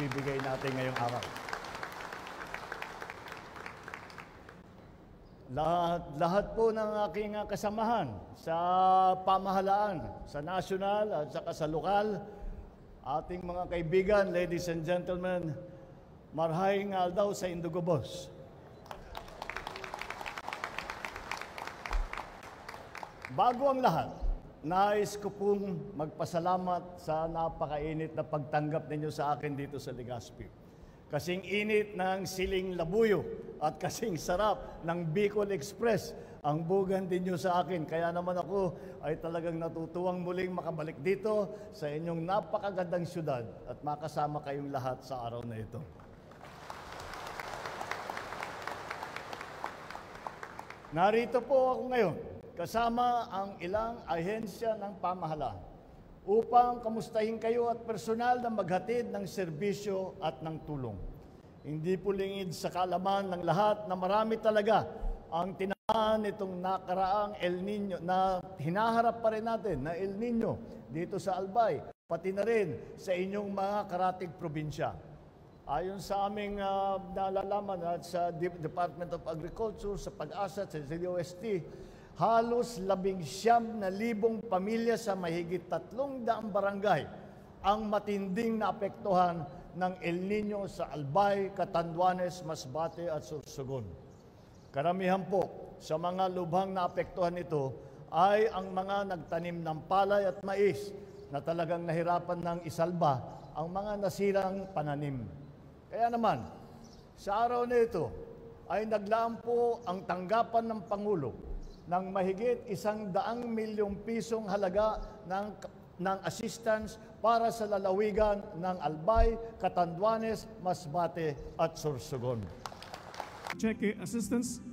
ibibigay natin ngayong araw. Lahat po ng aking kasamahan sa pamahalaan, sa nasyonal at saka sa lokal, ating mga kaibigan, ladies and gentlemen, marhaing aldaw sa Indugubos. Bago ang lahat, nais ko pong magpasalamat sa napakainit na pagtanggap ninyo sa akin dito sa Legazpi. Kasing init ng siling labuyo at kasing sarap ng Bicol Express ang bugan din nyo sa akin. Kaya naman ako ay talagang natutuwang muling makabalik dito sa inyong napakagandang syudad at makasama kayong lahat sa araw na ito. Narito po ako ngayon kasama ang ilang ahensya ng pamahalaan upang kamustahin kayo at personal na maghatid ng serbisyo at ng tulong. Hindi po lingid sa kaalaman ng lahat na marami talaga ang tinamaan itong nakaraang El Nino na hinaharap pa rin natin na El Nino dito sa Albay, pati na rin sa inyong mga karatig probinsya. Ayon sa aming nalalaman at sa Department of Agriculture, sa Pag-asa, sa DOST, halos 19,000 pamilya sa mahigit 300 barangay ang matinding naapektuhan ng El Nino sa Albay, Catanduanes, Masbate at Sorsogon. Karamihan po sa mga lubhang naapektuhan ito ay ang mga nagtanim ng palay at mais na talagang nahirapan ng isalba ang mga nasirang pananim. Kaya naman, sa araw na ito ay naglaan po ang tanggapan ng Pangulo ng mahigit 100 milyong pisong halaga ng assistance para sa lalawigan ng Albay, Catanduanes, Masbate at Sorsogon. Check assistance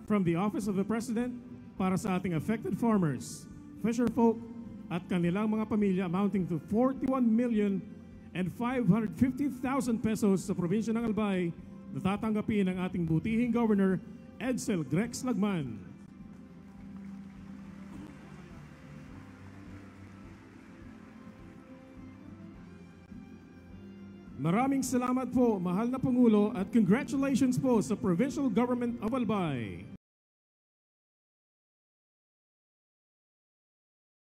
from the Office of the President para sa ating affected farmers, fisherfolk at kanilang mga pamilya amounting to 41,550,000 pesos sa probinsya ng Albay na tatanggapin ng ating butihing Governor Edsel Grex Lagman. Maraming salamat po, mahal na Pangulo, at congratulations po sa Provincial Government of Albay.